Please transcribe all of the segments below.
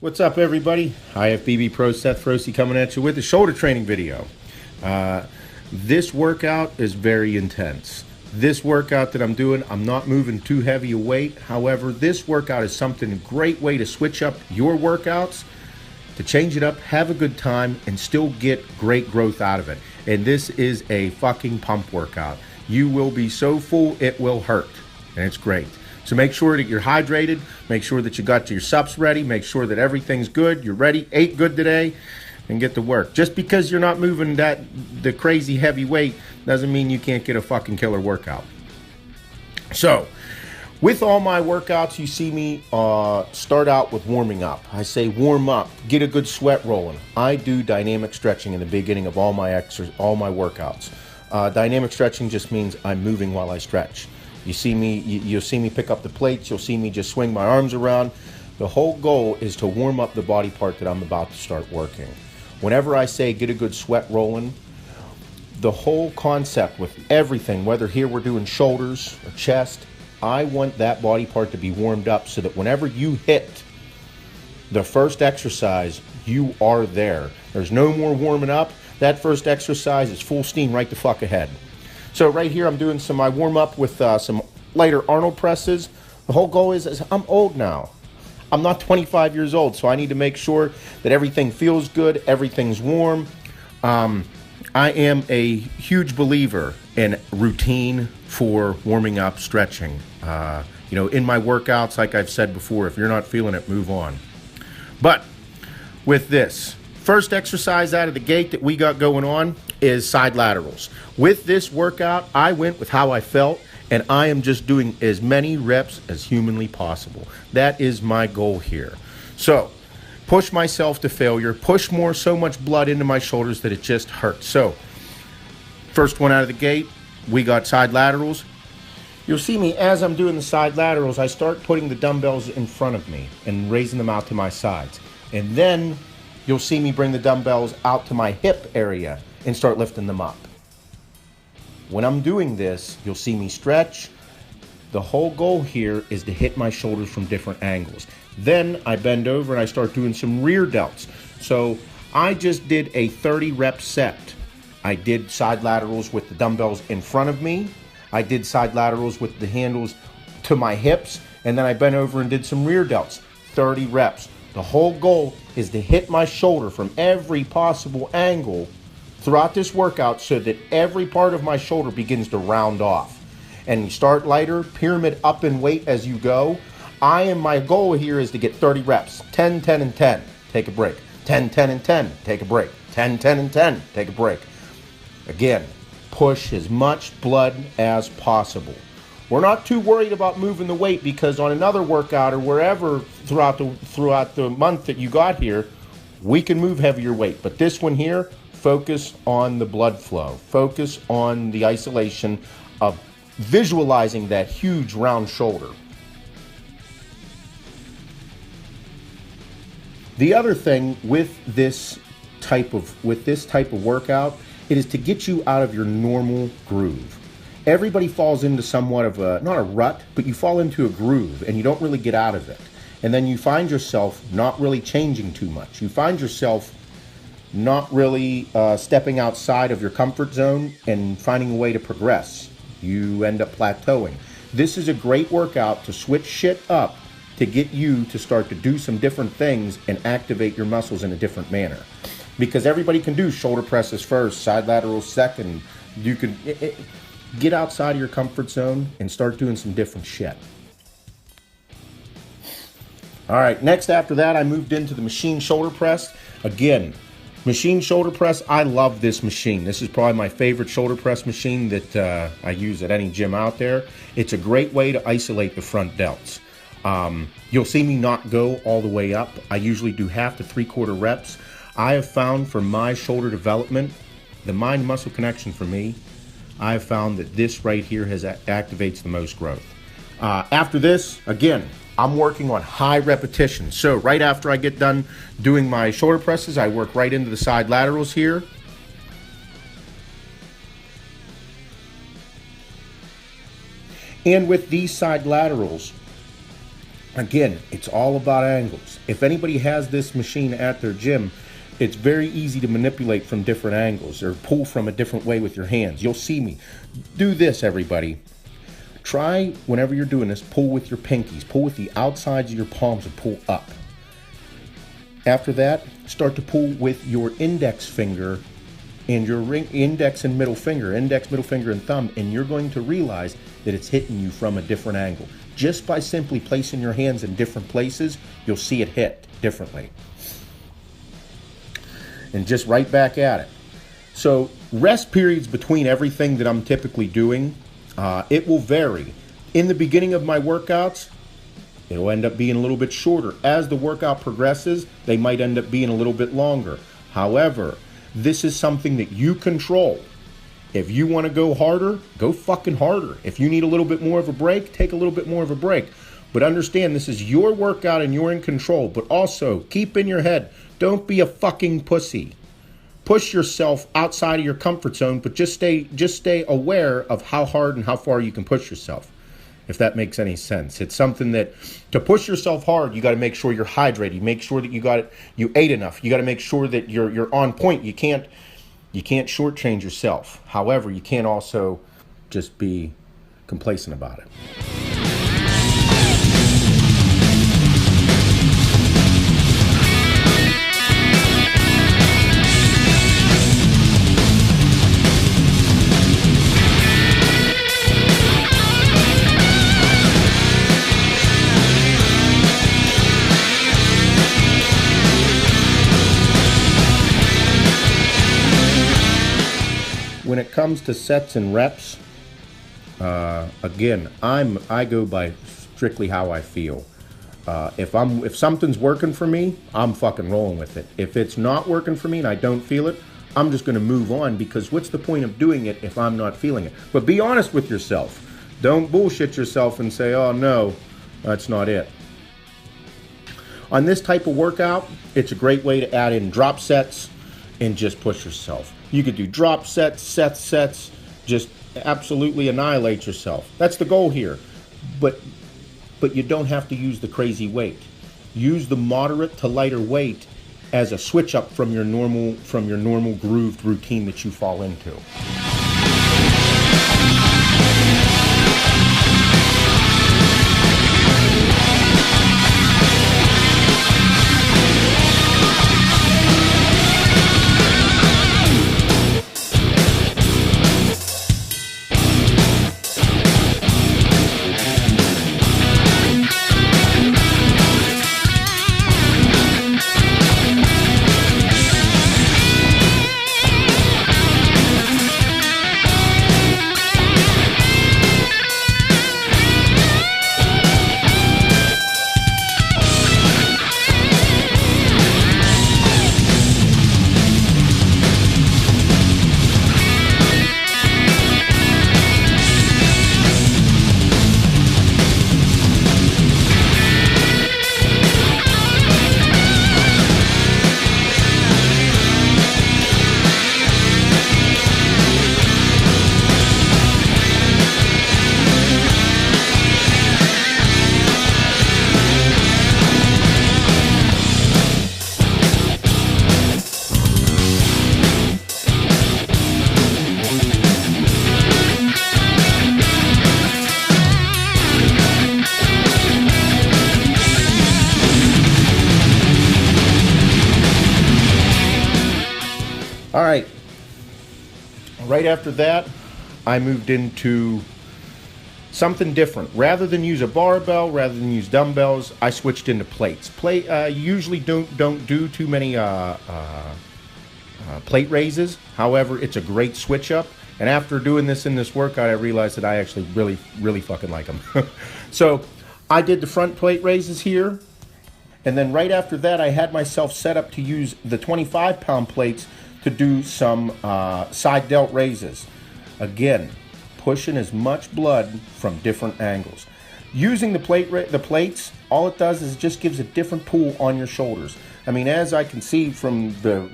What's up, everybody? IFBB Pro Seth Feroce coming at you with a shoulder training video. This workout is very intense. This workout that I'm doing, I'm not moving too heavy a weight. However, this workout is something a great way to switch up your workouts, to change it up, have a good time, and still get great growth out of it. And this is a fucking pump workout. You will be so full, it will hurt. And it's great. So make sure that you're hydrated, make sure that you got your sups ready, make sure that everything's good, you're ready, ate good today, and get to work. Just because you're not moving the crazy heavy weight doesn't mean you can't get a fucking killer workout. So, with all my workouts, you see me start out with warming up. I say warm up, get a good sweat rolling. I do dynamic stretching in the beginning of all my workouts. Dynamic stretching just means I'm moving while I stretch. You see me, you'll see me pick up the plates, you'll see me just swing my arms around. The whole goal is to warm up the body part that I'm about to start working. Whenever I say get a good sweat rolling, the whole concept with everything, whether here we're doing shoulders or chest, I want that body part to be warmed up so that whenever you hit the first exercise, you are there. There's no more warming up. That first exercise is full steam right the fuck ahead. So right here I'm doing my warm up with some lighter Arnold presses. The whole goal is I'm old now. I'm not 25 years old, so I need to make sure that everything feels good, everything's warm. I am a huge believer in routine for warming up, stretching. In my workouts, like I've said before, if you're not feeling it, move on. But with this, first exercise out of the gate that we got going on is side laterals. With this workout, I went with how I felt, and I am just doing as many reps as humanly possible. That is my goal here. So, push myself to failure, push so much blood into my shoulders that it just hurts. So, first one out of the gate, we got side laterals. You'll see me as I'm doing the side laterals, I start putting the dumbbells in front of me and raising them out to my sides. And then you'll see me bring the dumbbells out to my hip area and start lifting them up. When I'm doing this, you'll see me stretch. The whole goal here is to hit my shoulders from different angles. Then I bend over and I start doing some rear delts. So I just did a 30 rep set. I did side laterals with the dumbbells in front of me. I did side laterals with the handles to my hips. And then I bent over and did some rear delts, 30 reps. The whole goal is to hit my shoulder from every possible angle throughout this workout so that every part of my shoulder begins to round off. And you start lighter, pyramid up in weight as you go. My goal here is to get 30 reps, 10, 10, and 10, take a break. 10, 10, and 10, take a break. 10, 10, and 10, take a break. Again, push as much blood as possible. We're not too worried about moving the weight because on another workout or wherever throughout the month that you got here, we can move heavier weight. But this one here, focus on the blood flow. Focus on the isolation of visualizing that huge round shoulder. The other thing with this type of workout, it is to get you out of your normal groove. Everybody falls into somewhat of not a rut, but you fall into a groove and you don't really get out of it. And then you find yourself not really changing too much. You find yourself not really stepping outside of your comfort zone and finding a way to progress. You end up plateauing. This is a great workout to switch shit up to get you to start to do some different things and activate your muscles in a different manner. Because everybody can do shoulder presses first, side laterals second. You can get outside of your comfort zone and start doing some different shit. All right, next after that, I moved into the machine shoulder press. Again, machine shoulder press, I love this machine. This is probably my favorite shoulder press machine that I use at any gym out there. It's a great way to isolate the front delts. You'll see me not go all the way up. I usually do half to 3/4 reps. I have found for my shoulder development, the mind-muscle connection for me, I have found that this right here activates the most growth. After this, again, I'm working on high repetition. So right after I get done doing my shoulder presses, I work right into the side laterals here. And with these side laterals, Again, it's all about angles. If anybody has this machine at their gym, it's very easy to manipulate from different angles or pull from a different way with your hands. You'll see me do this, everybody. Try, whenever you're doing this, pull with your pinkies. Pull with the outsides of your palms and pull up. After that, start to pull with your index finger and your index and middle finger, and thumb, and you're going to realize that it's hitting you from a different angle. Just by simply placing your hands in different places, you'll see it hit differently. And just right back at it. So rest periods between everything that I'm typically doing, it will vary. In the beginning of my workouts, it'll end up being a little bit shorter. As the workout progresses, they might end up being a little bit longer. However, this is something that you control. If you want to go harder, go fucking harder. If you need a little bit more of a break, take a little bit more of a break. But understand, this is your workout and you're in control. But also, keep in your head, don't be a fucking pussy. Push yourself outside of your comfort zone, but just stay aware of how hard and how far you can push yourself, if that makes any sense. It's something that, to push yourself hard, you got to make sure you're hydrated. Make sure that you ate enough. You got to make sure that you're on point. You can't shortchange yourself. However, you can't also just be complacent about it. When it comes to sets and reps, again, I go by strictly how I feel. If something's working for me, I'm fucking rolling with it. If it's not working for me and I don't feel it, I'm just going to move on, because what's the point of doing it if I'm not feeling it? But be honest with yourself. Don't bullshit yourself and say, oh no, that's not it. On this type of workout, it's a great way to add in drop sets and just push yourself. You could do drop sets, sets, just absolutely annihilate yourself. That's the goal here. But you don't have to use the crazy weight. Use the moderate to lighter weight as a switch up from your normal grooved routine that you fall into. All right. Right after that, I moved into something different. Rather than use a barbell, rather than use dumbbells, I switched into plates. Usually don't do too many plate raises. However, it's a great switch up. And after doing this in this workout, I realized that I actually really fucking like them. So I did the front plate raises here. And then right after that, I had myself set up to use the 25-pound plates to do some side delt raises. Again, pushing as much blood from different angles. Using the plates, all it does is it just gives a different pull on your shoulders. I mean, as I can see from the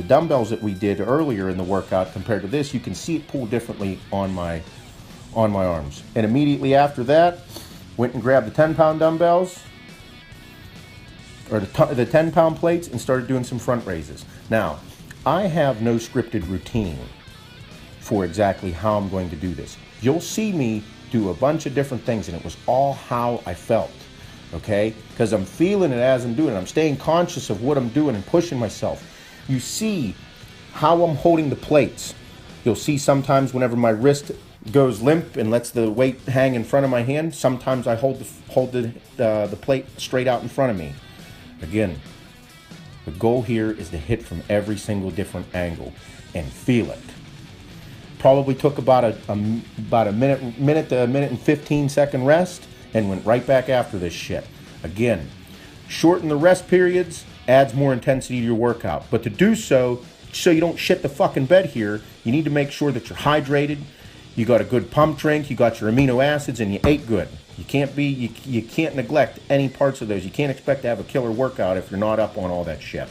dumbbells that we did earlier in the workout compared to this, you can see it pull differently on my arms. And immediately after that, Went and grabbed the 10-pound dumbbells, or the 10-pound plates, and started doing some front raises. Now, I have no scripted routine for exactly how I'm going to do this. You'll see me do a bunch of different things, and it was all how I felt, okay? Because I'm feeling it as I'm doing it. I'm staying conscious of what I'm doing and pushing myself. You see how I'm holding the plates. You'll see sometimes whenever my wrist goes limp and lets the weight hang in front of my hand, sometimes I hold the plate straight out in front of me. Again, the goal here is to hit from every single different angle and feel it. Probably took about a minute to a minute and 15-second rest, and went right back after this shit. Again, shorten the rest periods, adds more intensity to your workout. But to do so you don't shit the fucking bed here, you need to make sure that you're hydrated, you got a good pump drink, you got your amino acids, and you ate good. You can't neglect any parts of those. You can't expect to have a killer workout if you're not up on all that shit.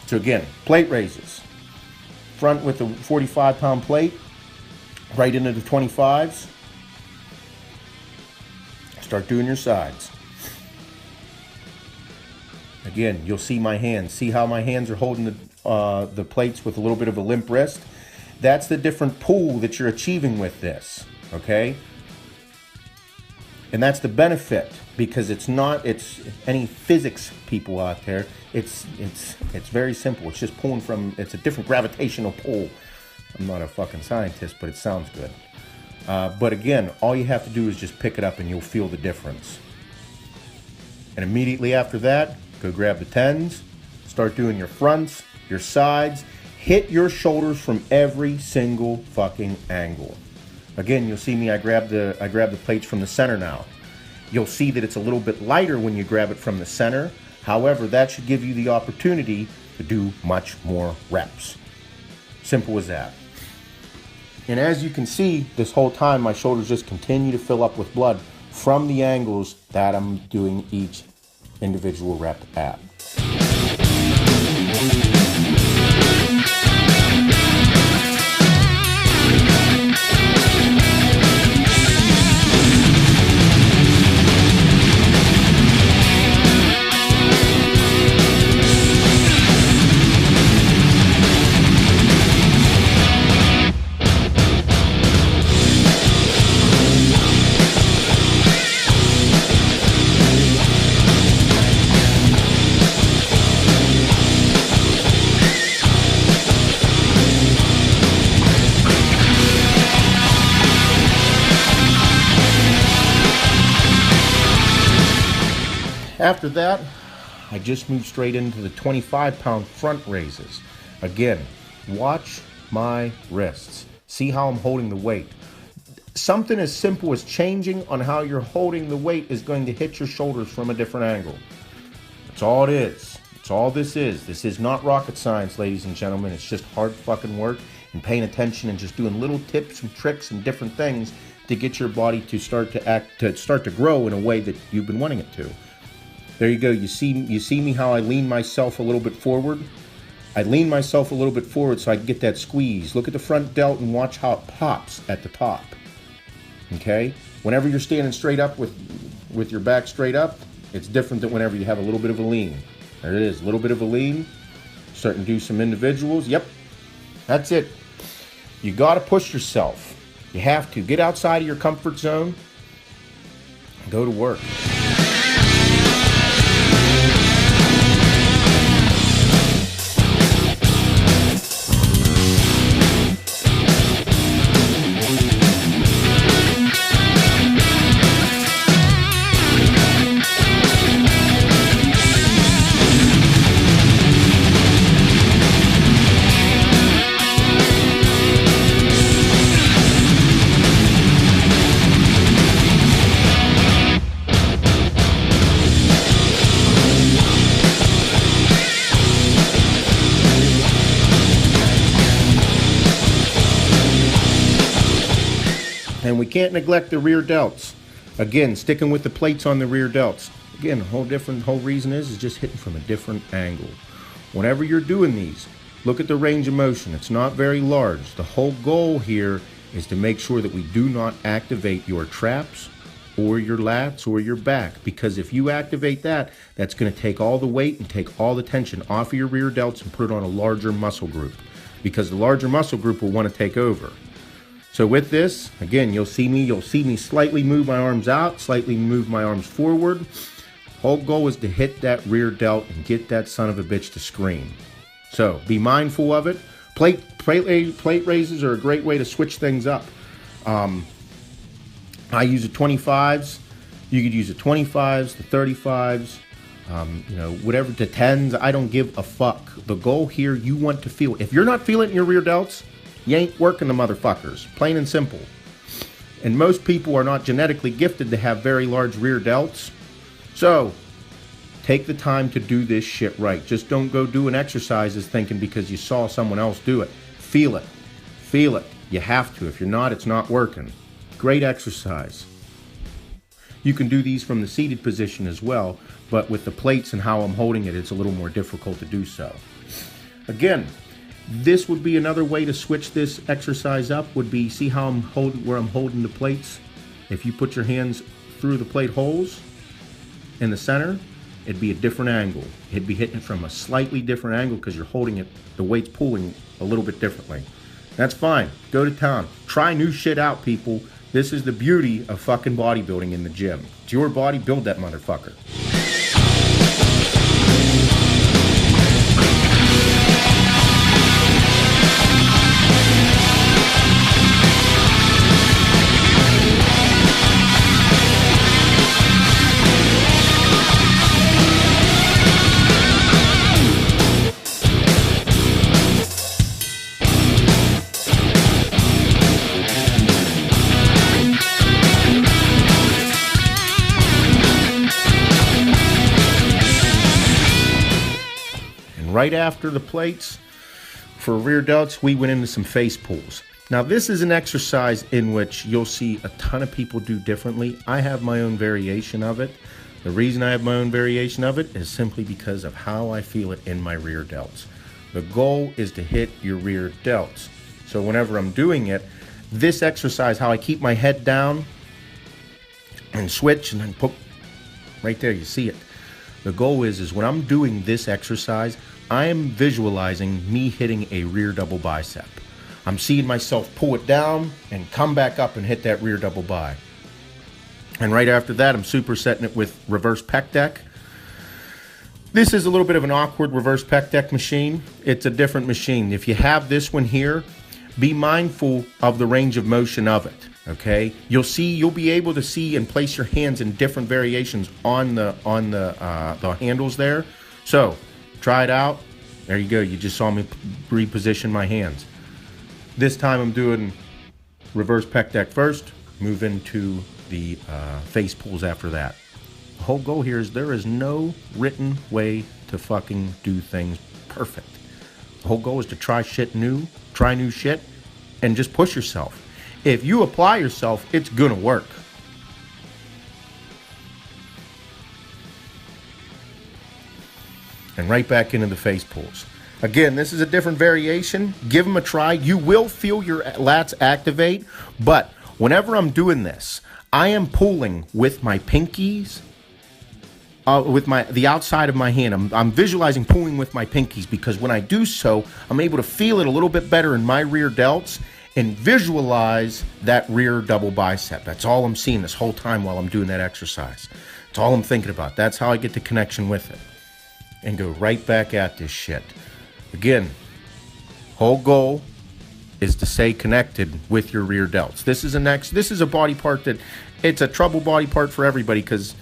So again, plate raises. Front with the 45-pound plate, right into the 25s. Start doing your sides. Again, you'll see my hands. See how my hands are holding the plates with a little bit of a limp wrist? That's the different pull that you're achieving with this, okay? And that's the benefit, because it's any physics people out there. It's very simple. It's just pulling from, it's a different gravitational pull. I'm not a fucking scientist, but it sounds good. But again, all you have to do is just pick it up and you'll feel the difference. And immediately after that, go grab the 10s, start doing your fronts, your sides, hit your shoulders from every single fucking angle. Again, you'll see me, I grab the plates from the center now. You'll see that it's a little bit lighter when you grab it from the center. However, that should give you the opportunity to do much more reps. Simple as that. And as you can see, this whole time, my shoulders just continue to fill up with blood from the angles that I'm doing each individual rep at. After that, I just moved straight into the 25-pound front raises. Again, watch my wrists. See how I'm holding the weight. Something as simple as changing on how you're holding the weight is going to hit your shoulders from a different angle. That's all it is. That's all this is. This is not rocket science, ladies and gentlemen. It's just hard fucking work and paying attention and just doing little tips and tricks and different things to get your body to start to grow in a way that you've been wanting it to. There you go. You see me how I lean myself a little bit forward? I lean myself a little bit forward so I can get that squeeze. Look at the front delt and watch how it pops at the top. Okay? Whenever you're standing straight up with your back straight up, it's different than whenever you have a little bit of a lean. There it is, a little bit of a lean. Starting to do some individuals. Yep, that's it. You got to push yourself. You have to. Get outside of your comfort zone and go to work. And we can't neglect the rear delts. Again, sticking with the plates on the rear delts. Again, the whole reason is just hitting from a different angle. Whenever you're doing these, look at the range of motion. It's not very large. The whole goal here is to make sure that we do not activate your traps or your lats or your back, because if you activate that, that's going to take all the weight and take all the tension off of your rear delts and put it on a larger muscle group, because the larger muscle group will want to take over. So with this, again, you'll see me slightly move my arms out, slightly move my arms forward. Whole goal is to hit that rear delt and get that son of a bitch to scream. So be mindful of it. Plate raises are a great way to switch things up. I use the 25s. You could use the 25s, the 35s, whatever, the 10s. I don't give a fuck. The goal here, you want to feel. If you're not feeling it in your rear delts, you ain't working the motherfuckers. Plain and simple. And most people are not genetically gifted to have very large rear delts. So, take the time to do this shit right. Just don't go doing exercises thinking because you saw someone else do it. Feel it. Feel it. You have to. If you're not, it's not working. Great exercise. You can do these from the seated position as well, but with the plates and how I'm holding it, it's a little more difficult to do so. Again, this would be another way to switch this exercise up, would be, see how I'm holding, where I'm holding the plates? If you put your hands through the plate holes in the center, it'd be a different angle. It'd be hitting it from a slightly different angle because you're holding it, the weight's pulling a little bit differently. That's fine. Go to town. Try new shit out, people. This is the beauty of fucking bodybuilding in the gym. It's your body, build that motherfucker. Right after the plates, for rear delts, we went into some face pulls. Now, this is an exercise in which you'll see a ton of people do differently. I have my own variation of it. The reason I have my own variation of it is simply because of how I feel it in my rear delts. The goal is to hit your rear delts. So whenever I'm doing it, this exercise, how I keep my head down and switch and then put, right there, you see it. The goal is when I'm doing this exercise, I am visualizing me hitting a rear double bicep. I'm seeing myself pull it down and come back up and hit that rear double bi. And right after that, I'm supersetting it with reverse pec deck. This is a little bit of an awkward reverse pec deck machine. It's a different machine. If you have this one here, be mindful of the range of motion of it. Okay, you'll be able to see and place your hands in different variations on the handles there. So try it out. There you go. You just saw me reposition my hands. This time I'm doing reverse pec deck first, move into the face pulls after that. The whole goal here is there is no written way to fucking do things perfect. The whole goal is to try new shit, and just push yourself. If you apply yourself, it's gonna work. And right back into the face pulls. Again, this is a different variation. Give them a try. You will feel your lats activate, but whenever I'm doing this, I am pulling with my pinkies, with the outside of my hand. I'm visualizing pulling with my pinkies, because when I do so, I'm able to feel it a little bit better in my rear delts and visualize that rear double bicep. That's all I'm seeing this whole time while I'm doing that exercise. That's all I'm thinking about. That's how I get the connection with it. And go right back at this shit. Again, whole goal is to stay connected with your rear delts. This is a body part that, it's a trouble body part for everybody, because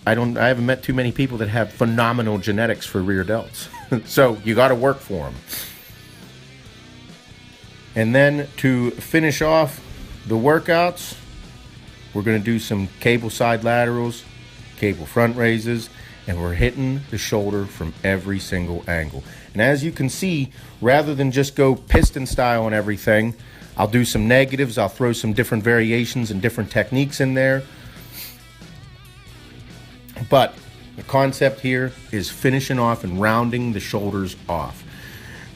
I haven't met too many people that have phenomenal genetics for rear delts. So you got to work for them. And then to finish off the workouts, we're going to do some cable side laterals, cable front raises, and we're hitting the shoulder from every single angle. And as you can see, rather than just go piston style and everything, I'll do some negatives. I'll throw some different variations and different techniques in there. But the concept here is finishing off and rounding the shoulders off.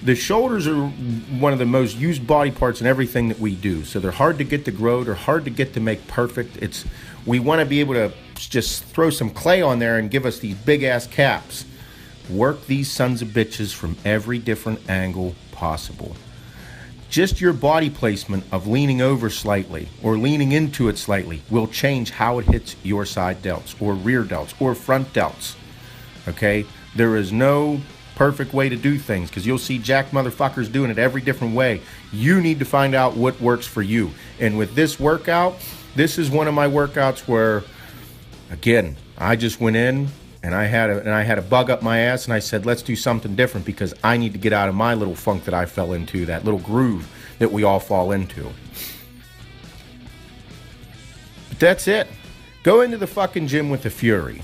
The shoulders are one of the most used body parts in everything that we do. So they're hard to get to grow. They're hard to get to make perfect. We want to be able to just throw some clay on there and give us these big ass caps. Work these sons of bitches from every different angle possible. Just your body placement of leaning over slightly or leaning into it slightly will change how it hits your side delts or rear delts or front delts. Okay? There is no perfect way to do things, because you'll see jack motherfuckers doing it every different way. You need to find out what works for you. And with this workout, this is one of my workouts where, again, I just went in and I had a bug up my ass, and I said, let's do something different, because I need to get out of my little funk that I fell into, that little groove that we all fall into. But that's it. Go into the fucking gym with the fury.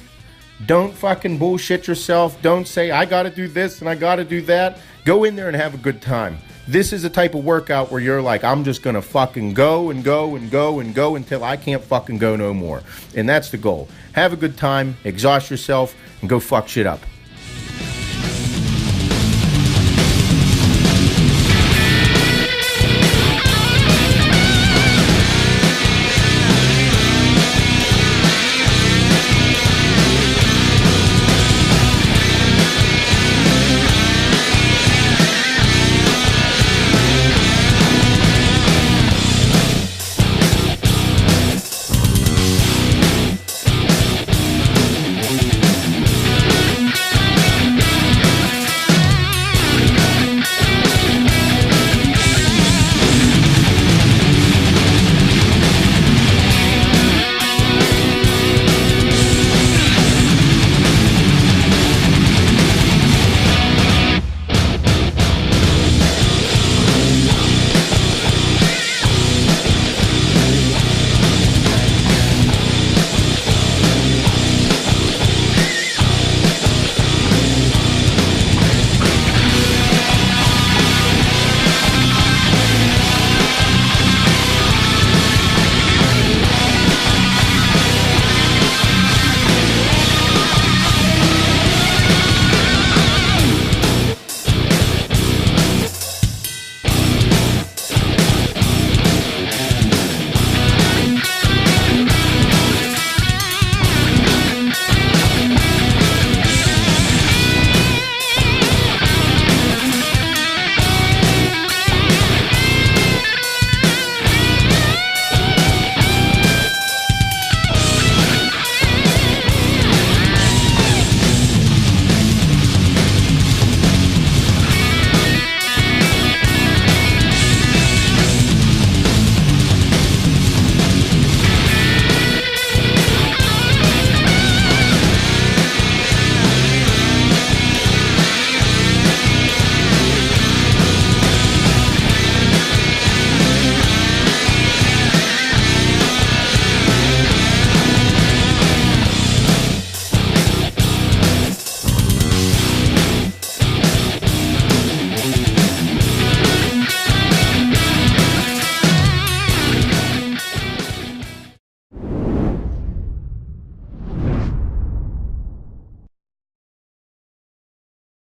Don't fucking bullshit yourself. Don't say, I gotta do this and I gotta do that. Go in there and have a good time. This is the type of workout where you're like, I'm just gonna fucking go and go and go and go until I can't fucking go no more. And that's the goal. Have a good time, exhaust yourself, and go fuck shit up.